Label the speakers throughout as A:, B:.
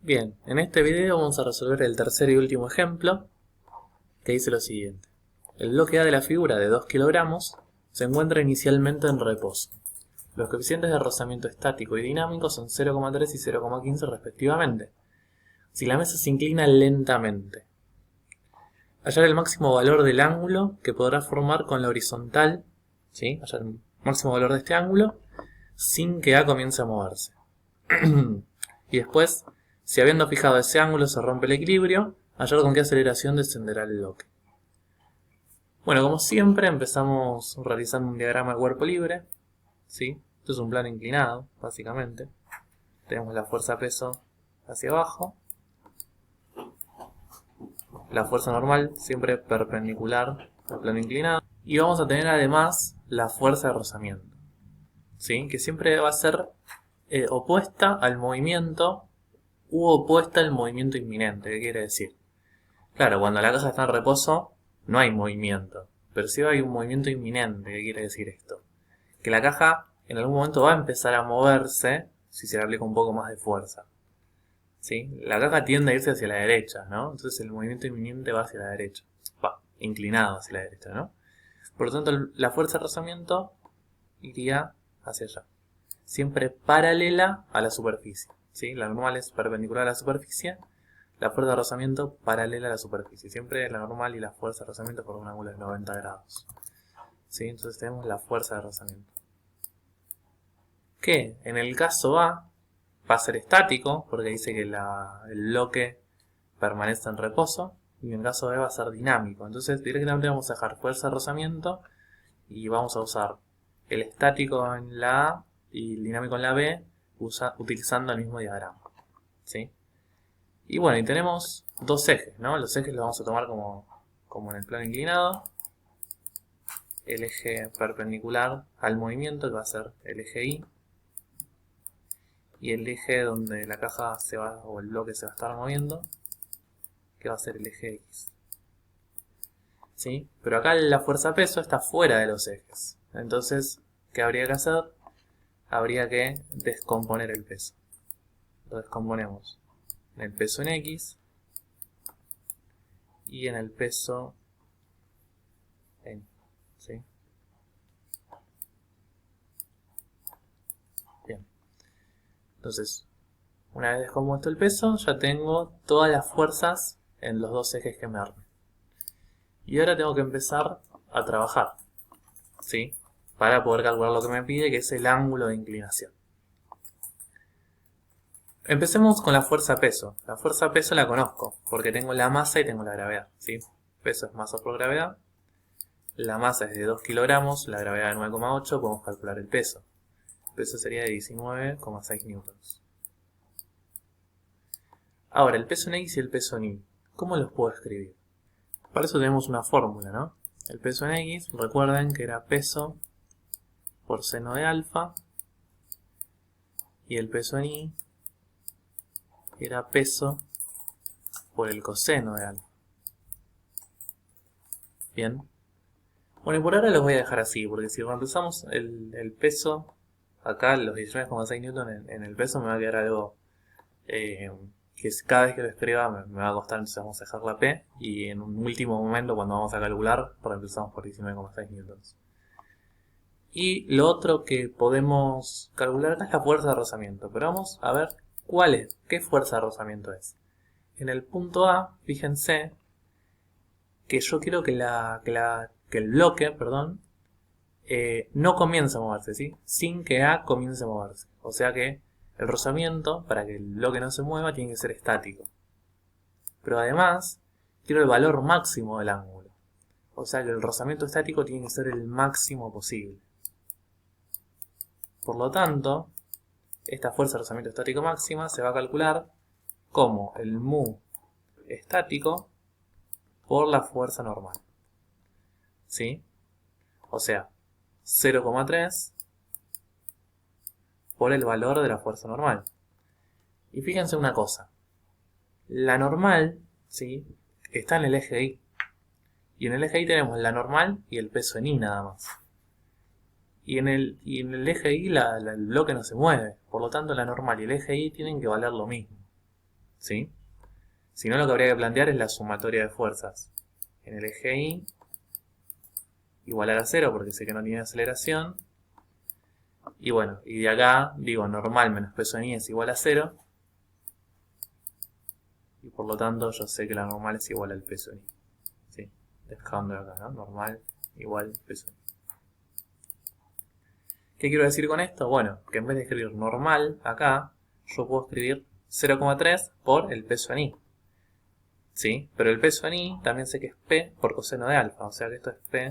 A: Bien, en este video vamos a resolver el tercer y último ejemplo, que dice lo siguiente. El bloque A de la figura de 2 kilogramos se encuentra inicialmente en reposo. Los coeficientes de rozamiento estático y dinámico son 0,3 y 0,15 respectivamente. Si la mesa se inclina lentamente, hallar el máximo valor del ángulo que podrá formar con la horizontal, ¿sí? Hallar el máximo valor de este ángulo sin que A comience a moverse. Y después, si habiendo fijado ese ángulo se rompe el equilibrio, hallar con qué aceleración descenderá el bloque. Bueno, como siempre empezamos realizando un diagrama de cuerpo libre, ¿sí? Esto es un plano inclinado, básicamente. Tenemos la fuerza-peso hacia abajo, la fuerza normal siempre perpendicular al plano inclinado, y vamos a tener además la fuerza de rozamiento, ¿sí? Que siempre va a ser opuesta al movimiento u opuesta al movimiento inminente. ¿Qué quiere decir? Claro, cuando la caja está en reposo no hay movimiento, pero sí hay un movimiento inminente. ¿Qué quiere decir esto? Que la caja en algún momento va a empezar a moverse si se le aplica un poco más de fuerza, ¿sí? La caja tiende a irse hacia la derecha, ¿no? Entonces el movimiento inminente va hacia la derecha, va inclinado hacia la derecha, ¿no? Por lo tanto, la fuerza de rozamiento iría hacia allá, siempre paralela a la superficie, ¿sí? La normal es perpendicular a la superficie, la fuerza de rozamiento paralela a la superficie. Siempre la normal y la fuerza de rozamiento por un ángulo de 90 grados, ¿sí? Entonces tenemos la fuerza de rozamiento, que en el caso A va a ser estático, porque dice que el bloque permanece en reposo, y en el caso B va a ser dinámico. Entonces directamente vamos a dejar fuerza de rozamiento y vamos a usar el estático en la A y el dinámico en la B, utilizando el mismo diagrama, ¿sí? Y bueno, y tenemos dos ejes, ¿no? Los ejes los vamos a tomar como en el plano inclinado. El eje perpendicular al movimiento, que va a ser el eje Y. Y el eje donde la caja se va, o el bloque se va a estar moviendo, que va a ser el eje X, ¿sí? Pero acá la fuerza-peso está fuera de los ejes. Entonces, ¿qué habría que hacer? Habría que descomponer el peso. Lo descomponemos en el peso en X y en el peso en, ¿sí? Bien. Entonces, una vez descompuesto el peso, ya tengo todas las fuerzas en los dos ejes que me armen. Y ahora tengo que empezar a trabajar, ¿sí? Para poder calcular lo que me pide, que es el ángulo de inclinación. Empecemos con la fuerza-peso. La fuerza-peso la conozco, porque tengo la masa y tengo la gravedad, ¿sí? Peso es masa por gravedad. La masa es de 2 kilogramos, la gravedad de 9,8, podemos calcular el peso. El peso sería de 19,6 newtons. Ahora, el peso en X y el peso en Y, ¿cómo los puedo escribir? Para eso tenemos una fórmula, ¿no? El peso en X, recuerden que era peso por seno de alfa, y el peso en Y era peso por el coseno de alfa. Bien. Bueno, y por ahora los voy a dejar así, porque si reemplazamos el peso, acá los 19,6 newton en el peso me va a quedar algo que cada vez que lo escriba me va a costar, entonces vamos a dejar la P, y en un último momento cuando vamos a calcular, reemplazamos por 19,6 newtons. Y lo otro que podemos calcular acá es la fuerza de rozamiento, pero vamos a ver qué fuerza de rozamiento es. En el punto A, fíjense que yo quiero que el bloque, perdón, no comience a moverse, ¿sí? Sin que A comience a moverse. O sea que el rozamiento, para que el bloque no se mueva, tiene que ser estático. Pero además, quiero el valor máximo del ángulo. O sea que el rozamiento estático tiene que ser el máximo posible. Por lo tanto, esta fuerza de rozamiento estático máxima se va a calcular como el mu estático por la fuerza normal, ¿sí? O sea, 0,3 por el valor de la fuerza normal. Y fíjense una cosa, la normal, ¿sí?, está en el eje Y. Y en el eje Y tenemos la normal y el peso en Y nada más. Y en el eje Y el bloque no se mueve, por lo tanto la normal y el eje Y tienen que valer lo mismo, ¿sí? Si no, lo que habría que plantear es la sumatoria de fuerzas en el eje Y igualar a 0 porque sé que no tiene aceleración. Y bueno, y de acá digo normal menos peso en Y es igual a 0. Y por lo tanto yo sé que la normal es igual al peso en Y. ¿Sí? Dejando acá, ¿no? Normal igual peso en Y. ¿Qué quiero decir con esto? Bueno, que en vez de escribir normal acá, yo puedo escribir 0,3 por el peso en Y. ¿Sí? Pero el peso en Y también sé que es P por coseno de alfa. O sea que esto es P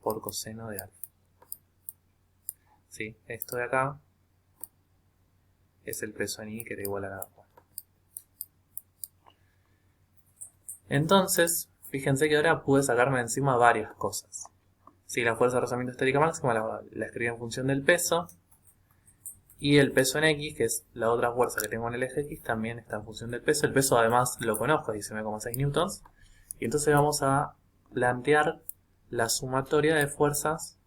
A: por coseno de alfa. ¿Sí? Esto de acá es el peso en Y que era igual a nada. Entonces, fíjense que ahora pude sacarme de encima varias cosas. Si la fuerza de rozamiento estática máxima la escribí en función del peso. Y el peso en X, que es la otra fuerza que tengo en el eje X, también está en función del peso. El peso además lo conozco, 19,6 newtons. Y entonces vamos a plantear la sumatoria de fuerzas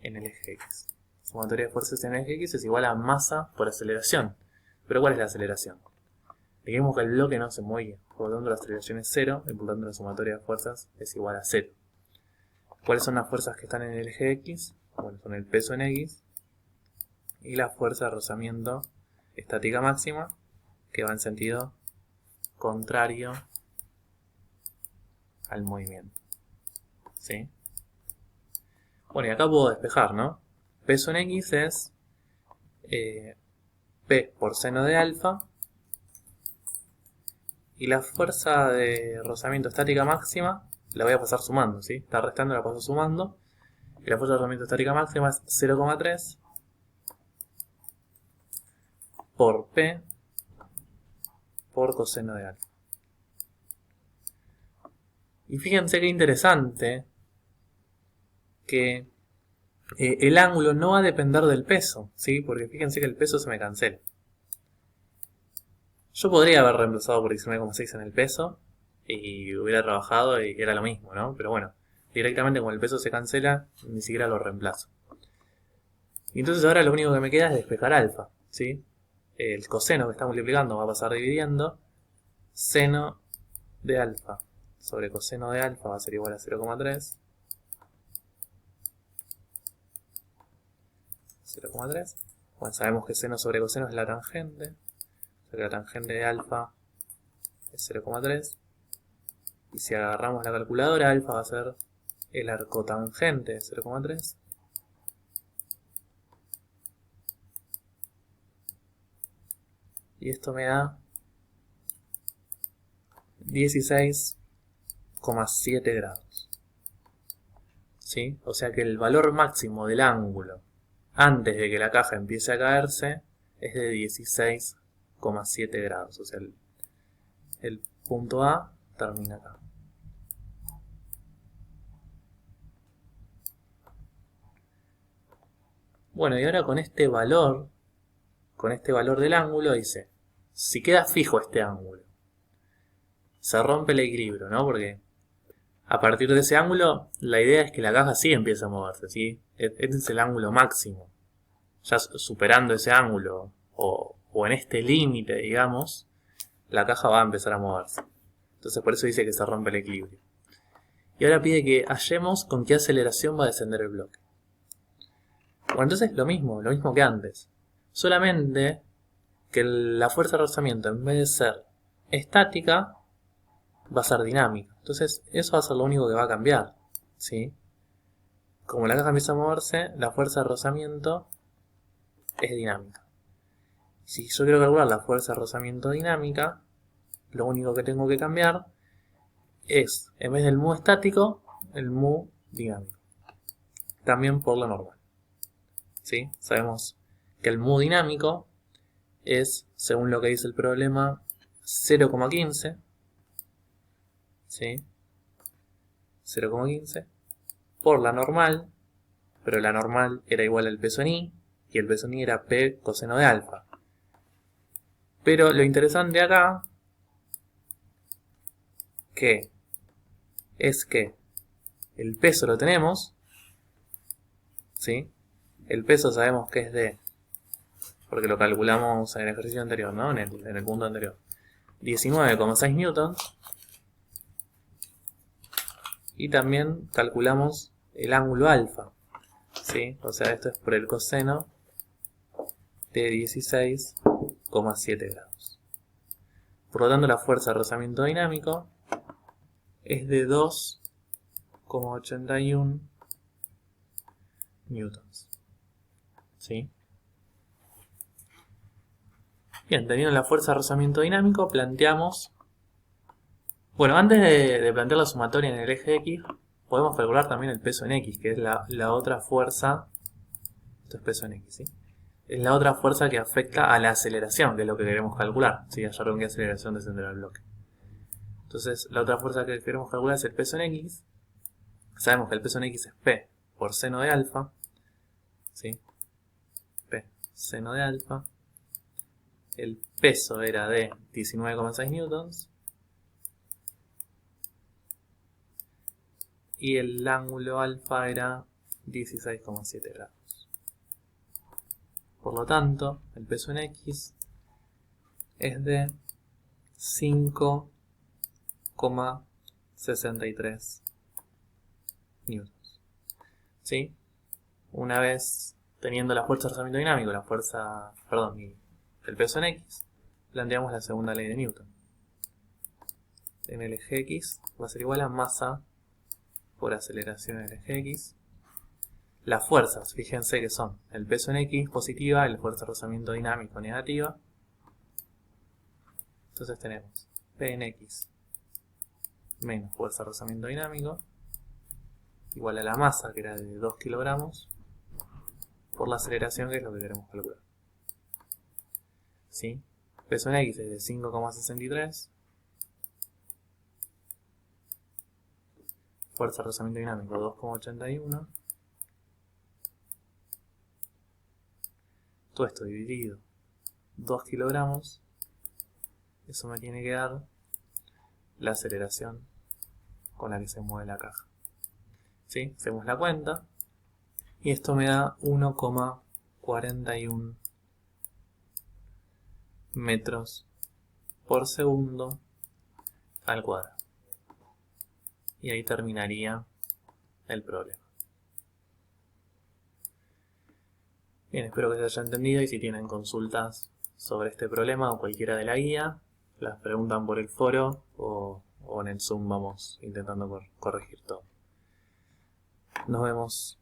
A: en el eje X. Sumatoria de fuerzas en el eje X es igual a masa por aceleración. ¿Pero cuál es la aceleración? Dijimos que el bloque no se mueve, por lo tanto la aceleración es 0, y por lo tanto la sumatoria de fuerzas es igual a 0. ¿Cuáles son las fuerzas que están en el eje X? Bueno, son el peso en X y la fuerza de rozamiento estática máxima, que va en sentido contrario al movimiento. ¿Sí? Bueno, y acá puedo despejar, ¿no? Peso en X es P por seno de alfa. Y la fuerza de rozamiento estática máxima la voy a pasar sumando, ¿sí? Está restando, la paso sumando. Y la fuerza de rozamiento estática máxima es 0,3 por P por coseno de alfa. Y fíjense qué interesante que el ángulo no va a depender del peso, ¿sí? Porque fíjense que el peso se me cancela. Yo podría haber reemplazado por 19,6 en el peso y hubiera trabajado y era lo mismo, ¿no? Pero bueno, directamente como el peso se cancela, ni siquiera lo reemplazo. Y entonces ahora lo único que me queda es despejar alfa, ¿sí? El coseno que está multiplicando va a pasar dividiendo. Seno de alfa sobre coseno de alfa va a ser igual a 0,3. 0,3. Bueno, sabemos que seno sobre coseno es la tangente. O sea que la tangente de alfa es 0,3. Y si agarramos la calculadora, alfa va a ser el arcotangente de 0,3. Y esto me da 16,7 grados. ¿Sí? O sea que el valor máximo del ángulo antes de que la caja empiece a caerse es de 16,7 grados. O sea, el punto A termina acá. Bueno, y ahora con este valor del ángulo dice, si queda fijo este ángulo, se rompe el equilibrio, ¿no? Porque a partir de ese ángulo, la idea es que la caja sí empieza a moverse, ¿sí? Este es el ángulo máximo. Ya superando ese ángulo, o en este límite, digamos, la caja va a empezar a moverse. Entonces por eso dice que se rompe el equilibrio. Y ahora pide que hallemos con qué aceleración va a descender el bloque. Bueno, entonces lo mismo que antes. Solamente que la fuerza de rozamiento, en vez de ser estática, va a ser dinámica. Entonces eso va a ser lo único que va a cambiar, ¿sí? Como la caja empieza a moverse, la fuerza de rozamiento es dinámica. Si yo quiero calcular la fuerza de rozamiento dinámica, lo único que tengo que cambiar es, en vez del mu estático, el mu dinámico. También por la normal. ¿Sí? Sabemos que el mu dinámico es, según lo que dice el problema, 0,15. ¿Sí? 0,15 por la normal, pero la normal era igual al peso en Y, y el peso en Y era P coseno de alfa. Pero lo interesante acá es que el peso lo tenemos, ¿sí? El peso sabemos que es de porque lo calculamos en el ejercicio anterior, ¿no? En el punto anterior. 19,6 newtons. Y también calculamos el ángulo alfa, ¿sí? O sea, esto es por el coseno de 16,7 grados. Por lo tanto, la fuerza de rozamiento dinámico es de 2,81 newtons, ¿sí? Bien, teniendo la fuerza de rozamiento dinámico, planteamos... Bueno, antes de plantear la sumatoria en el eje X, podemos calcular también el peso en X, que es la otra fuerza... Esto es peso en X, ¿sí? Es la otra fuerza que afecta a la aceleración, que es lo que queremos calcular. ¿Sí? Hallar con qué aceleración descenderá el bloque. Entonces, la otra fuerza que queremos calcular es el peso en X. Sabemos que el peso en X es P por seno de alfa. ¿Sí? P, seno de alfa. El peso era de 19,6 newtons. Y el ángulo alfa era 16,7 grados. Por lo tanto, el peso en X es de 5,63 newtons. ¿Sí? Una vez teniendo la fuerza de rozamiento dinámico, el peso en X, planteamos la segunda ley de Newton. En el eje X va a ser igual a masa por aceleración en el eje X. Las fuerzas, fíjense que son el peso en X positiva y la fuerza de rozamiento dinámico negativa. Entonces tenemos P en X menos fuerza de rozamiento dinámico igual a la masa, que era de 2 kilogramos, por la aceleración, que es lo que queremos calcular. ¿Sí? Peso en X es de 5,63. Fuerza de rozamiento dinámico 2,81. Todo esto dividido 2 kilogramos. Eso me tiene que dar la aceleración con la que se mueve la caja. ¿Sí? Hacemos la cuenta. Y esto me da 1,41 metros por segundo al cuadrado. Y ahí terminaría el problema. Bien, espero que se haya entendido, y si tienen consultas sobre este problema o cualquiera de la guía, las preguntan por el foro o en el Zoom vamos intentando corregir todo. Nos vemos.